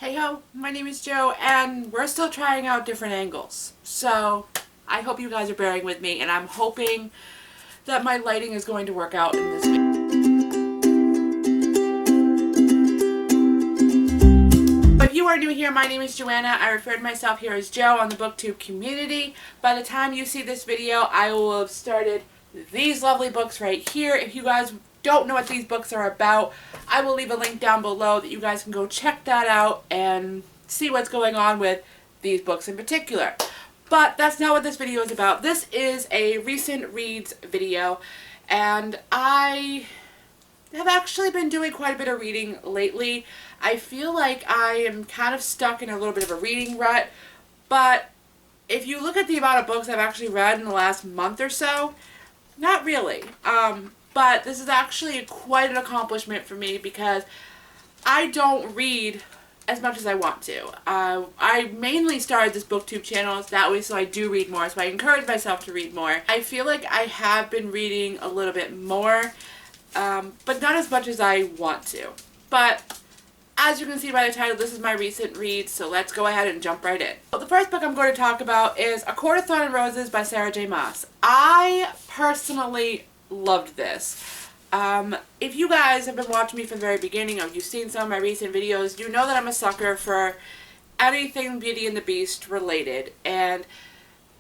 Hey ho, my name is Joe, and we're still trying out different angles. So I hope you guys are bearing with me, and I'm hoping that my lighting is going to work out in this video. If you are new here, my name is Joanna. I refer to myself here as Joe on the BookTube community. By the time you see this video, I will have started these lovely books right here. If you guys don't know what these books are about, I will leave a link down below that you guys can go check that out and see what's going on with these books in particular. But that's not what this video is about. This is a recent reads video, and I have actually been doing quite a bit of reading lately. I feel like I am kind of stuck in a little bit of a reading rut, but if you look at the amount of books I've actually read in the last month or so, not really. But this is actually quite an accomplishment for me because I don't read as much as I want to. I mainly started this BookTube channel that way so I do read more, so I encourage myself to read more. I feel like I have been reading a little bit more, but not as much as I want to. But as you can see by the title, this is my recent read, so let's go ahead and jump right in. The first book I'm going to talk about is A Court of Thorn and Roses by Sarah J. Maas. I personally loved this. If you guys have been watching me from the very beginning, or you've seen some of my recent videos, you know that I'm a sucker for anything Beauty and the Beast related. And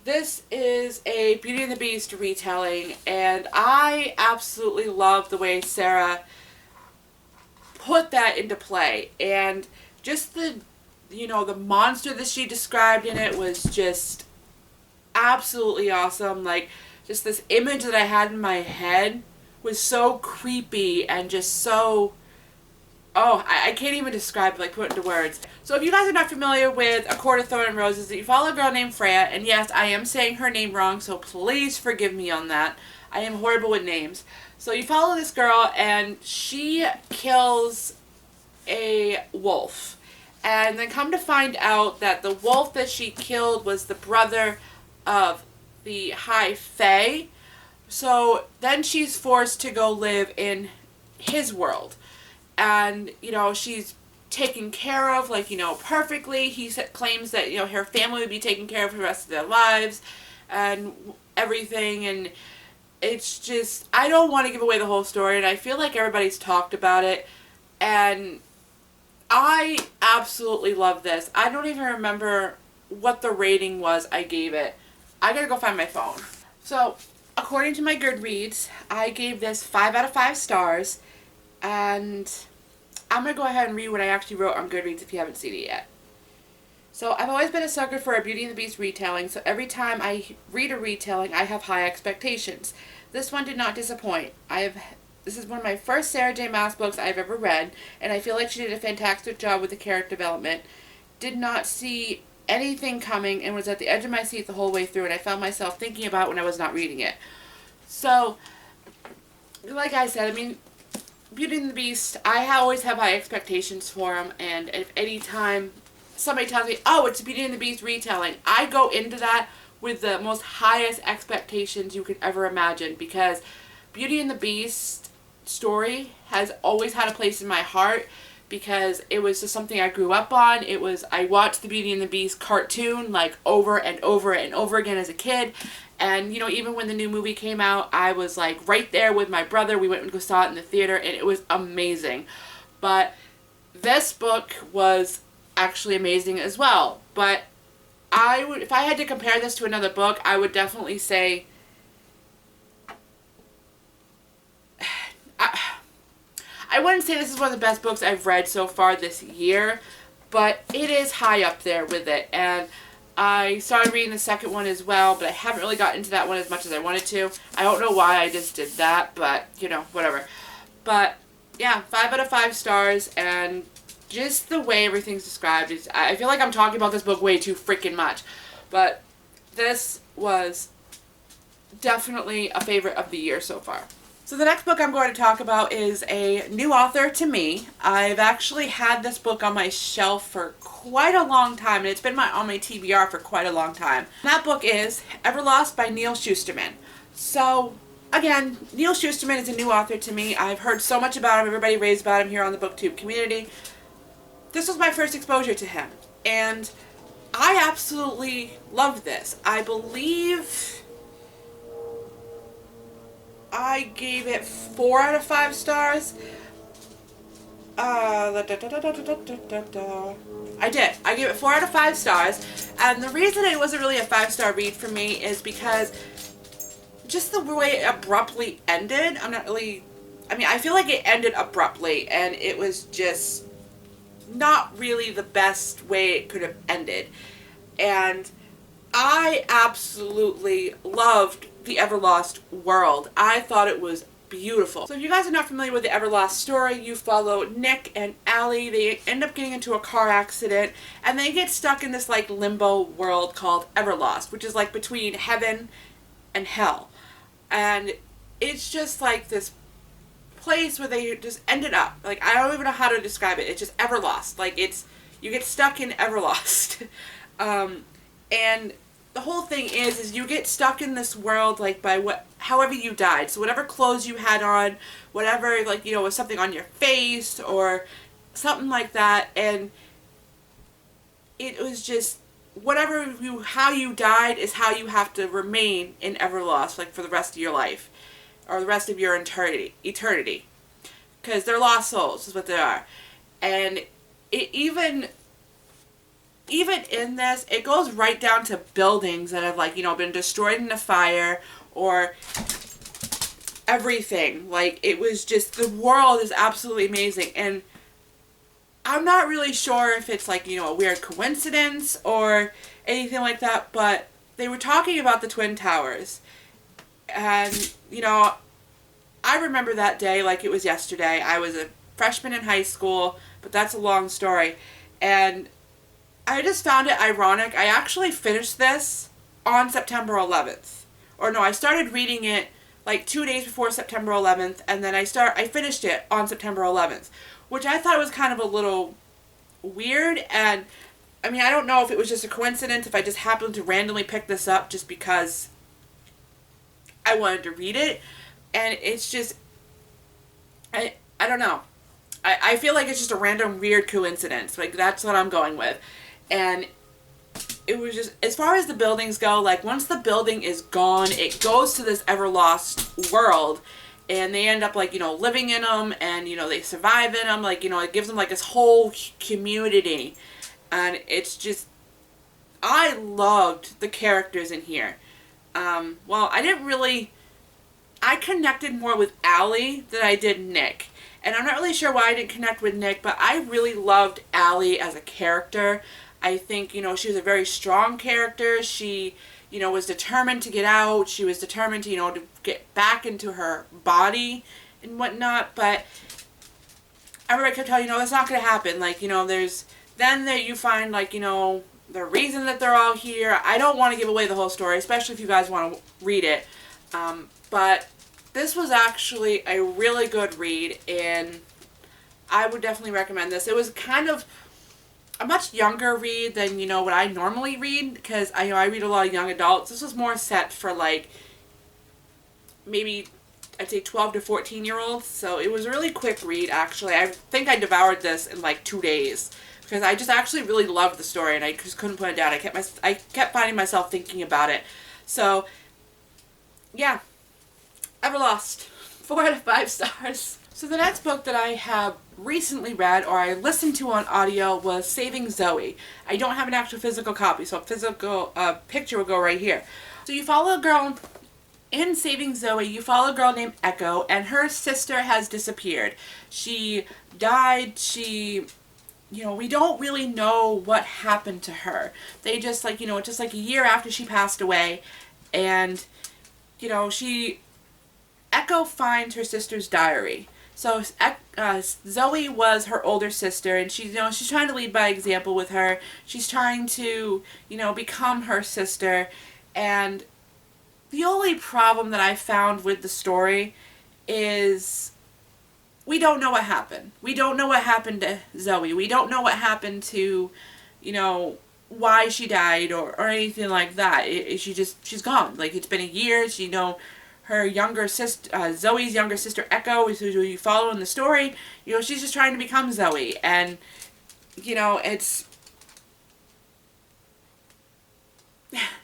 this is a Beauty and the Beast retelling, and I absolutely love the way Sarah put that into play. And just the monster that she described in it was just absolutely awesome. Like, just this image that I had in my head was so creepy and just so, I can't even describe it, like, put it into words. So if you guys are not familiar with A Court of Thorn and Roses, you follow a girl named Freya, and yes, I am saying her name wrong, so please forgive me on that. I am horrible with names. So you follow this girl, and she kills a wolf. And then come to find out that the wolf that she killed was the brother of the High Fae. So then she's forced to go live in his world. And, she's taken care of, perfectly. He claims that, her family would be taken care of for the rest of their lives and everything. And it's just, I don't want to give away the whole story, and I feel like everybody's talked about it. And I absolutely love this. I don't even remember what the rating was I gave it. I gotta go find my phone. So, according to my Goodreads, I gave this 5 out of 5 stars, and I'm gonna go ahead and read what I actually wrote on Goodreads if you haven't seen it yet. So, I've always been a sucker for a Beauty and the Beast retelling, so every time I read a retelling, I have high expectations. This one did not disappoint. This is one of my first Sarah J. Maas books I've ever read, and I feel like she did a fantastic job with the character development. Did not see anything coming and was at the edge of my seat the whole way through, and I found myself thinking about it when I was not reading it. So, like I said, Beauty and the Beast, I always have high expectations for them, and if any time somebody tells me, oh, it's a Beauty and the Beast retelling, I go into that with the most highest expectations you could ever imagine, because Beauty and the Beast story has always had a place in my heart, because it was just something I grew up on. I watched the Beauty and the Beast cartoon like over and over and over again as a kid. And, even when the new movie came out, I was like right there with my brother. We went and saw it in the theater, and it was amazing. But this book was actually amazing as well. But if I had to compare this to another book, I would definitely say I wouldn't say this is one of the best books I've read so far this year, but it is high up there with it. And I started reading the second one as well, but I haven't really gotten into that one as much as I wanted to. I don't know why I just did that, but, whatever. But, yeah, 5 out of 5 stars, and just the way everything's described, I feel like I'm talking about this book way too freaking much. But this was definitely a favorite of the year so far. So the next book I'm going to talk about is a new author to me. I've actually had this book on my shelf for quite a long time, and it's been on my TBR for quite a long time. And that book is Everlost by Neal Shusterman. So, again, Neal Shusterman is a new author to me. I've heard so much about him. Everybody raves about him here on the BookTube community. this was my first exposure to him, and I absolutely loved this. I believe I gave it 4 out of 5 stars. I did. I gave it 4 out of 5 stars, and the reason it wasn't really a 5-star read for me is because just the way it abruptly ended. I feel like it ended abruptly, and it was just not really the best way it could have ended. And I absolutely loved the Everlost world. I thought it was beautiful. So if you guys are not familiar with the Everlost story, you follow Nick and Allie. They end up getting into a car accident, and they get stuck in this like limbo world called Everlost, which is like between heaven and hell. And it's just like this place where they just ended up. Like, I don't even know how to describe it. It's just Everlost. Like, you get stuck in Everlost. And the whole thing is you get stuck in this world, like, by however you died. So whatever clothes you had on, whatever, like, was something on your face or something like that. And it was just, how you died is how you have to remain in Everlost, like, for the rest of your life. Or the rest of your eternity. Because they're lost souls, is what they are. And it even in this, it goes right down to buildings that have, like, been destroyed in a fire, or everything. Like, it was just, the world is absolutely amazing. And I'm not really sure if it's, like, a weird coincidence or anything like that, but they were talking about the Twin Towers. And, I remember that day like it was yesterday. I was a freshman in high school, but that's a long story. And I just found it ironic. I actually finished this on September 11th. Or no, I started reading it like 2 days before September 11th, and then I finished it on September 11th, which I thought was kind of a little weird. And I don't know if it was just a coincidence, if I just happened to randomly pick this up just because I wanted to read it. And it's just, I don't know. I feel like it's just a random weird coincidence. Like, that's what I'm going with. And it was just, as far as the buildings go, like, once the building is gone, it goes to this Everlost world. And they end up, like, living in them. And, they survive in them. Like, it gives them, like, this whole community. And it's just, I loved the characters in here. Well, I connected more with Allie than I did Nick. And I'm not really sure why I didn't connect with Nick, but I really loved Allie as a character. I think, she was a very strong character. She, was determined to get out. She was determined to, to get back into her body and whatnot. But I remember I kept telling, that's not going to happen. Like, then that you find, like, the reason that they're all here. I don't want to give away the whole story, especially if you guys want to read it. But this was actually a really good read, and I would definitely recommend this. It was kind of a much younger read than, what I normally read, because I read a lot of young adults. This was more set for, like, maybe, I'd say 12 to 14-year-olds, so it was a really quick read, actually. I think I devoured this in, like, 2 days, because I just actually really loved the story, and I just couldn't put it down. I kept finding myself thinking about it. So, yeah. Everlost. 4 out of 5 stars. So the next book that I have recently read, or I listened to on audio, was Saving Zoe. I don't have an actual physical copy, so a physical picture will go right here. So you follow a girl in Saving Zoe. You follow a girl named Echo, and her sister has disappeared. She died. We don't really know what happened to her. They just, like, just like a year after she passed away, and, Echo finds her sister's diary. So Zoe was her older sister, and she's trying to lead by example with her. She's trying to, become her sister. And the only problem that I found with the story is we don't know what happened. We don't know what happened to Zoe. We don't know what happened to, why she died or anything like that. She's gone. Like, it's been a year. Her younger sister, Zoe's younger sister Echo, who you follow in the story, she's just trying to become Zoe. And you know, it's,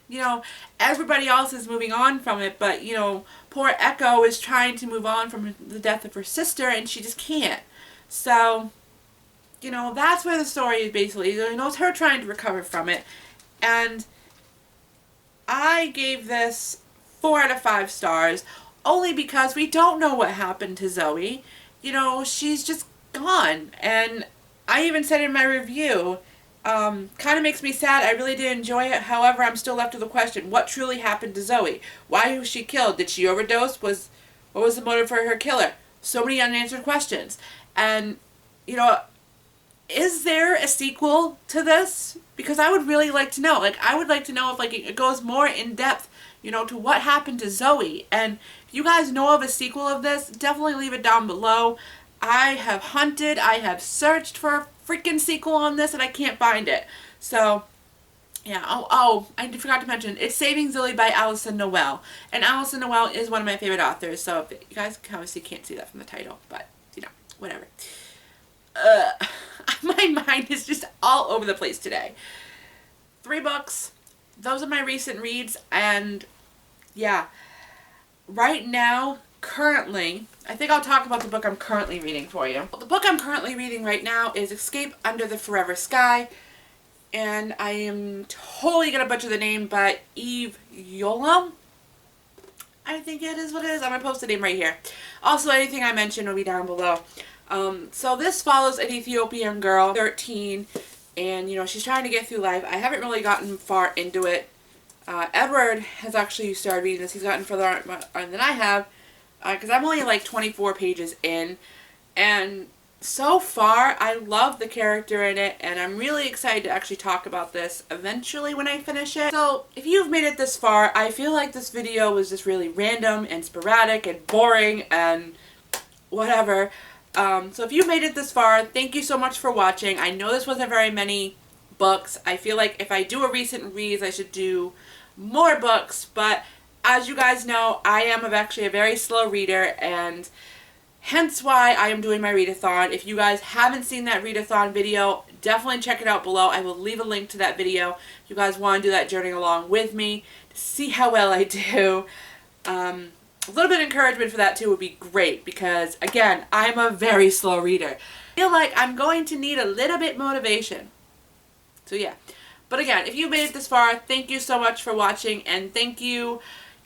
you know, everybody else is moving on from it, but, you know, poor Echo is trying to move on from the death of her sister, and she just can't. So, you know, that's where the story is basically. You know, it's her trying to recover from it. And I gave this 4 out of 5 stars, only because we don't know what happened to Zoe. You know, she's just gone. And I even said in my review, kind of makes me sad. I really did enjoy it. However, I'm still left with the question, what truly happened to Zoe? Why was she killed? Did she overdose? What was the motive for her killer? So many unanswered questions. And, you know, is there a sequel to this? Because I would really like to know. Like, I would like to know if, like, it goes more in depth, you know, to what happened to Zoe. And if you guys know of a sequel of this, definitely leave it down below. I have hunted, I have searched for a freaking sequel on this, and I can't find it. So, yeah. Oh, I forgot to mention, it's Saving Zoe by Alyson Noel. And Alyson Noel is one of my favorite authors, so if you guys obviously can't see that from the title, but, you know, whatever. My mind is just all over the place today. 3 books. Those are my recent reads, and yeah. Right now, currently, I think I'll talk about the book I'm currently reading for you. The book I'm currently reading right now is Escape Under the Forever Sky, and I am totally going to butcher the name, but Eve Yohalem, I think it is what it is. I'm going to post the name right here. Also, anything I mention will be down below. So this follows an Ethiopian girl, 13, and, you know, she's trying to get through life. I haven't really gotten far into it. Edward has actually started reading this. He's gotten further than I have, because I'm only like 24 pages in, and so far I love the character in it, and I'm really excited to actually talk about this eventually when I finish it. So if you've made it this far, I feel like this video was just really random and sporadic and boring and whatever. So if you made it this far, thank you so much for watching. I know this wasn't very many books. I feel like if I do a recent reads, I should do more books, but as you guys know, I am actually a very slow reader, and hence why I am doing my readathon. If you guys haven't seen that readathon video, definitely check it out below. I will leave a link to that video if you guys want to do that journey along with me to see how well I do. A little bit of encouragement for that too would be great, because again, I'm a very slow reader. I feel like I'm going to need a little bit motivation. So yeah. But again, if you made it this far, thank you so much for watching, and thank you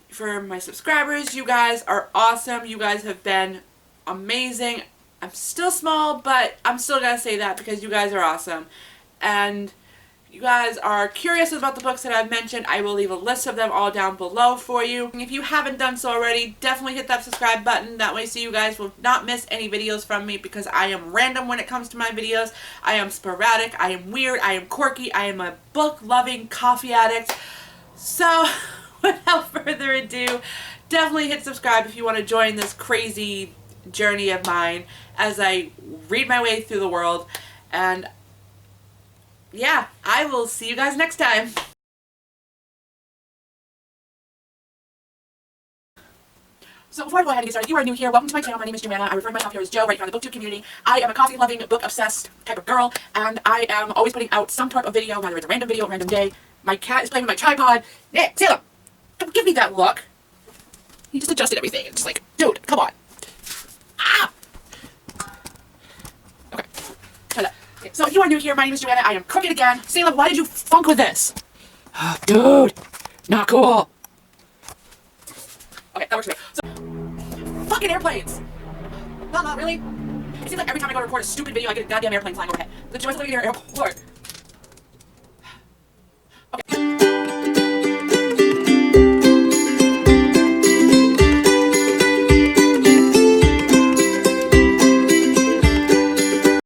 for my subscribers. You guys are awesome. You guys have been amazing. I'm still small, but I'm still gonna say that because you guys are awesome. And you guys are curious about the books that I've mentioned, I will leave a list of them all down below for you. If you haven't done so already, definitely hit that subscribe button. That way so you guys will not miss any videos from me, because I am random when it comes to my videos. I am sporadic, I am weird, I am quirky, I am a book-loving coffee addict. So, without further ado, definitely hit subscribe if you want to join this crazy journey of mine as I read my way through the world. And yeah, I will see you guys next time. So before I go ahead and get started, if you are new here, welcome to my channel. My name is Joanna. I refer to myself here as Joe, right here on the BookTube community. I am a coffee-loving, book-obsessed type of girl, and I am always putting out some type of video, whether it's a random video, a random day. My cat is playing with my tripod. Nick, Salem, don't give me that look. He just adjusted everything. It's just like, dude, come on. Ah! Okay. So if you are new here, my name is Joanna. I am crooked again. Salem, why did you funk with this? Dude, not cool. Okay, that works for me. So, fucking airplanes. No, not really. It seems like every time I go to record a stupid video, I get a goddamn airplane flying overhead. The joys of living in an airport.